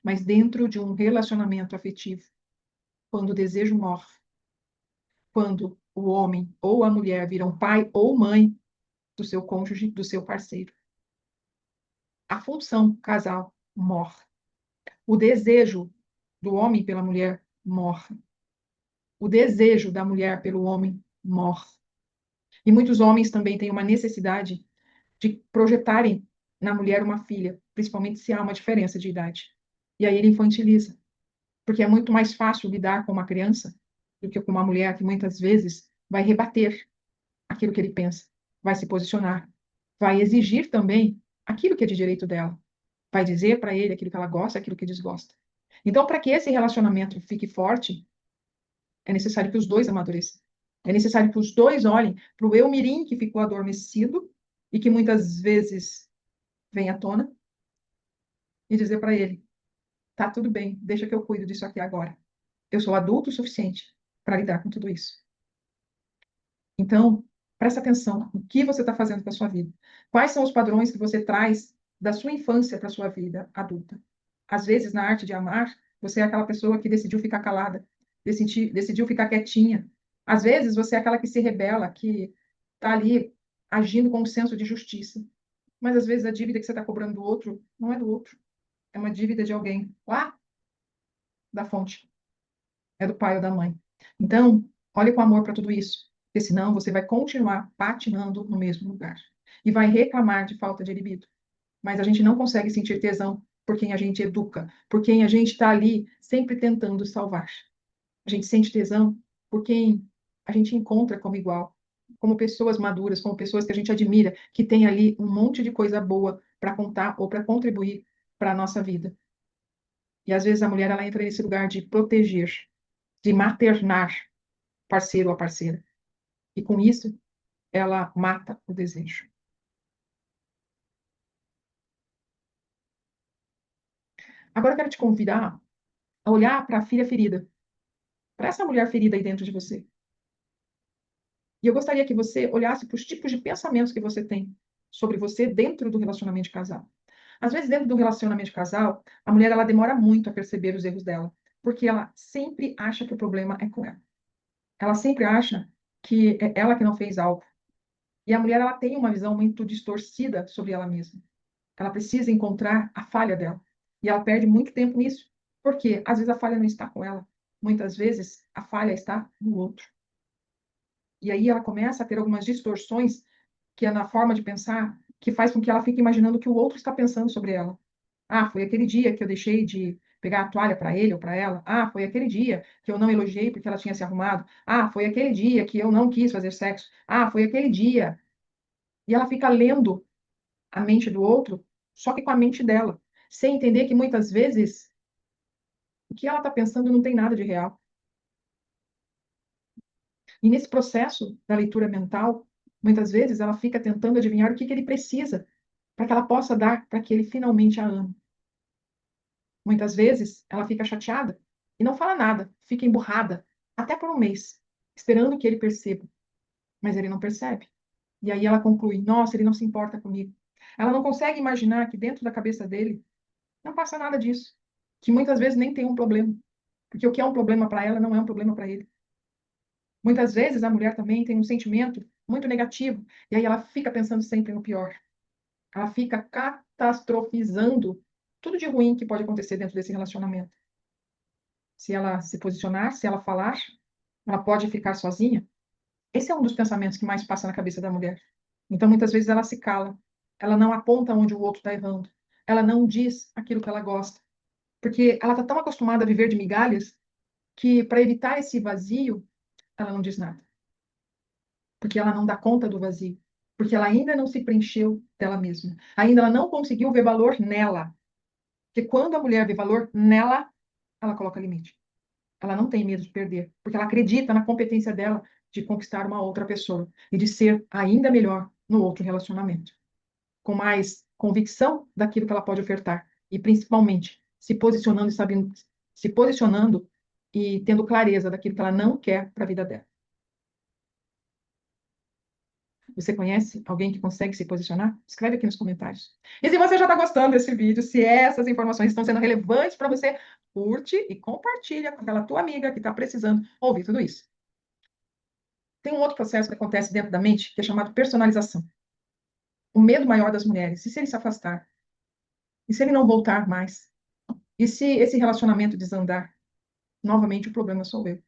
Mas dentro de um relacionamento afetivo, quando o desejo morre, quando o homem ou a mulher viram pai ou mãe do seu cônjuge, do seu parceiro, a função casal morre. O desejo do homem pela mulher morre. O desejo da mulher pelo homem morre. E muitos homens também têm uma necessidade de projetarem na mulher uma filha, principalmente se há uma diferença de idade. E aí ele infantiliza, porque é muito mais fácil lidar com uma criança do que com uma mulher que muitas vezes vai rebater aquilo que ele pensa, vai se posicionar, vai exigir também aquilo que é de direito dela, vai dizer para ele aquilo que ela gosta, aquilo que desgosta. Então, para que esse relacionamento fique forte, é necessário que os dois amadureçam. É necessário que os dois olhem para o eu mirim que ficou adormecido e que muitas vezes vem à tona e dizer para ele: tá tudo bem, deixa que eu cuido disso aqui agora. Eu sou adulto o suficiente para lidar com tudo isso. Então, presta atenção no que você está fazendo com a sua vida. Quais são os padrões que você traz da sua infância para a sua vida adulta? Às vezes, na arte de amar, você é aquela pessoa que decidiu ficar calada, decidiu ficar quietinha. Às vezes, você é aquela que se rebela, que está ali agindo com um senso de justiça. Mas, às vezes, a dívida que você está cobrando do outro não é do outro. É uma dívida de alguém lá da fonte. É do pai ou da mãe. Então, olhe com amor para tudo isso, porque senão você vai continuar patinando no mesmo lugar e vai reclamar de falta de libido. Mas a gente não consegue sentir tesão por quem a gente educa, por quem a gente está ali sempre tentando salvar. A gente sente tesão por quem a gente encontra como igual, como pessoas maduras, como pessoas que a gente admira, que tem ali um monte de coisa boa para contar ou para contribuir para a nossa vida. E às vezes a mulher ela entra nesse lugar de proteger, de maternar parceiro ou parceira. E com isso, ela mata o desejo. Agora eu quero te convidar a olhar para a filha ferida, para essa mulher ferida aí dentro de você. E eu gostaria que você olhasse para os tipos de pensamentos que você tem sobre você dentro do relacionamento de casal. Às vezes, dentro do relacionamento de casal, a mulher ela demora muito a perceber os erros dela, porque ela sempre acha que o problema é com ela. Ela sempre acha que é ela que não fez algo. E a mulher ela tem uma visão muito distorcida sobre ela mesma. Ela precisa encontrar a falha dela. E ela perde muito tempo nisso. Porque às vezes a falha não está com ela. Muitas vezes a falha está no outro. E aí ela começa a ter algumas distorções que é na forma de pensar que faz com que ela fique imaginando o que o outro está pensando sobre ela. Ah, foi aquele dia que eu deixei de pegar a toalha para ele ou para ela. Ah, foi aquele dia que eu não elogiei porque ela tinha se arrumado. Ah, foi aquele dia que eu não quis fazer sexo. Ah, foi aquele dia. E ela fica lendo a mente do outro, só que com a mente dela, sem entender que muitas vezes o que ela está pensando não tem nada de real. E nesse processo da leitura mental, muitas vezes ela fica tentando adivinhar o que ele precisa para que ela possa dar para que ele finalmente a ame. Muitas vezes ela fica chateada e não fala nada, fica emburrada, até por um mês, esperando que ele perceba. Mas ele não percebe. E aí ela conclui: nossa, ele não se importa comigo. Ela não consegue imaginar que dentro da cabeça dele não passa nada disso. Que muitas vezes nem tem um problema. Porque o que é um problema para ela não é um problema para ele. Muitas vezes a mulher também tem um sentimento muito negativo. E aí ela fica pensando sempre no pior. Ela fica catastrofizando tudo de ruim que pode acontecer dentro desse relacionamento. Se ela se posicionar, se ela falar, ela pode ficar sozinha. Esse é um dos pensamentos que mais passa na cabeça da mulher. Então, muitas vezes ela se cala. Ela não aponta onde o outro está errando. Ela não diz aquilo que ela gosta. Porque ela está tão acostumada a viver de migalhas que, para evitar esse vazio, ela não diz nada. Porque ela não dá conta do vazio. Porque ela ainda não se preencheu dela mesma. Ainda ela não conseguiu ver valor nela. Porque quando a mulher vê valor nela, ela coloca limite. Ela não tem medo de perder. Porque ela acredita na competência dela de conquistar uma outra pessoa. E de ser ainda melhor no outro relacionamento. Com mais convicção daquilo que ela pode ofertar. E principalmente se posicionando e sabendo, se posicionando e tendo clareza daquilo que ela não quer para a vida dela. Você conhece alguém que consegue se posicionar? Escreve aqui nos comentários. E se você já está gostando desse vídeo, se essas informações estão sendo relevantes para você, curte e compartilha com aquela tua amiga que está precisando ouvir tudo isso. Tem um outro processo que acontece dentro da mente, que é chamado personalização. O medo maior das mulheres. E se ele se afastar? E se ele não voltar mais? E se esse relacionamento desandar? Novamente, o problema sou eu.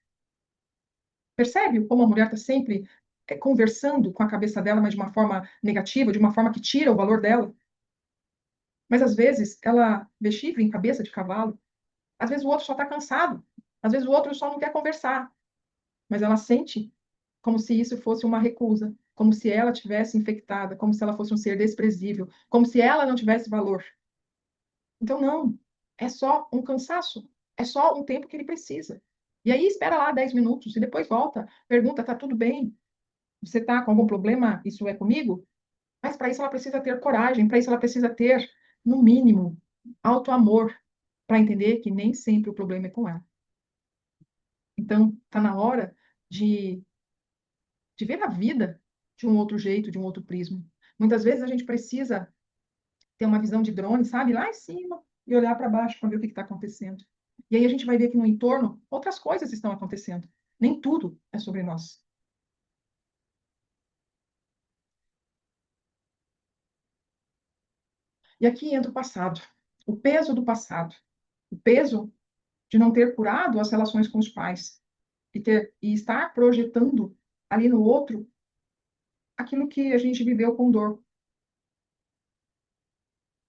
Percebe como a mulher está sempre conversando com a cabeça dela, mas de uma forma negativa, de uma forma que tira o valor dela? Mas às vezes ela vê chifre em cabeça de cavalo, às vezes o outro só está cansado, às vezes o outro só não quer conversar, mas ela sente como se isso fosse uma recusa, como se ela tivesse infectada, como se ela fosse um ser desprezível, como se ela não tivesse valor. Então, não, é só um cansaço, é só um tempo que ele precisa. E aí espera lá 10 minutos e depois volta, pergunta, está tudo bem? Você está com algum problema? Isso é comigo? Mas para isso ela precisa ter coragem, para isso ela precisa ter, no mínimo, auto-amor, para entender que nem sempre o problema é com ela. Então, está na hora de ver a vida de um outro jeito, de um outro prisma. Muitas vezes a gente precisa ter uma visão de drone, sabe, lá em cima, e olhar para baixo para ver o que está acontecendo. E aí a gente vai ver que no entorno outras coisas estão acontecendo. Nem tudo é sobre nós. E aqui entra o passado, o peso do passado, o peso de não ter curado as relações com os pais e estar projetando ali no outro aquilo que a gente viveu com dor.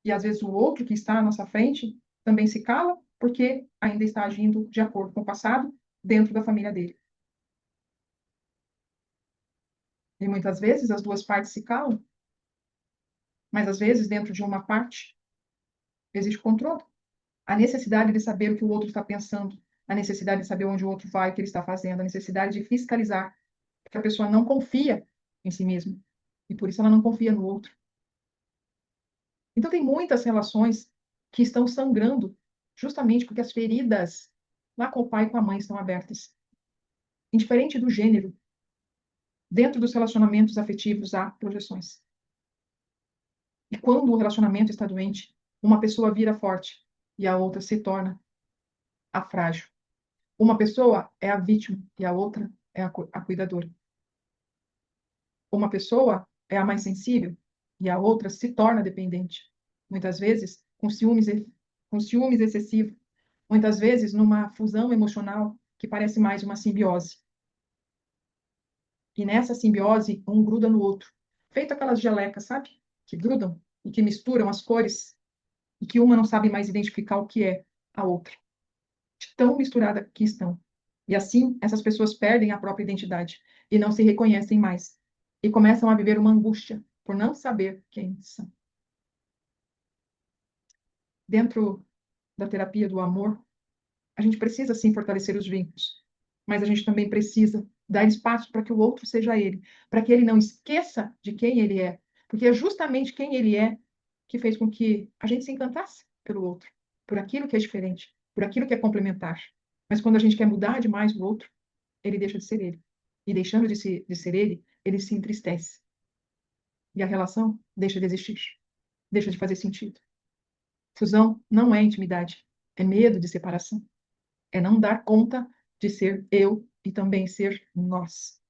E às vezes o outro que está à nossa frente também se cala porque ainda está agindo de acordo com o passado dentro da família dele. E muitas vezes as duas partes se calam, mas às vezes dentro de uma parte existe controle. A necessidade de saber o que o outro está pensando, a necessidade de saber onde o outro vai, o que ele está fazendo, a necessidade de fiscalizar, porque a pessoa não confia em si mesma e por isso ela não confia no outro. Então tem muitas relações que estão sangrando justamente porque as feridas lá com o pai e com a mãe estão abertas. Indiferente do gênero, dentro dos relacionamentos afetivos há projeções. E quando o relacionamento está doente, uma pessoa vira forte e a outra se torna a frágil. Uma pessoa é a vítima e a outra é a cuidadora. Uma pessoa é a mais sensível e a outra se torna dependente. Muitas vezes com ciúmes excessivo. Muitas vezes numa fusão emocional que parece mais uma simbiose. E nessa simbiose, um gruda no outro. Feito aquelas gelecas, sabe? Que grudam e que misturam as cores e que uma não sabe mais identificar o que é a outra. De tão misturada que estão. E assim, essas pessoas perdem a própria identidade e não se reconhecem mais. E começam a viver uma angústia por não saber quem são. Dentro da terapia do amor, a gente precisa sim fortalecer os vínculos, mas a gente também precisa dar espaço para que o outro seja ele, para que ele não esqueça de quem ele é, porque é justamente quem ele é que fez com que a gente se encantasse pelo outro, por aquilo que é diferente, por aquilo que é complementar. Mas quando a gente quer mudar demais o outro, ele deixa de ser ele. E deixando de ser ele se entristece. E a relação deixa de existir, deixa de fazer sentido. Fusão não é intimidade, é medo de separação. É não dar conta de ser eu e também ser nós.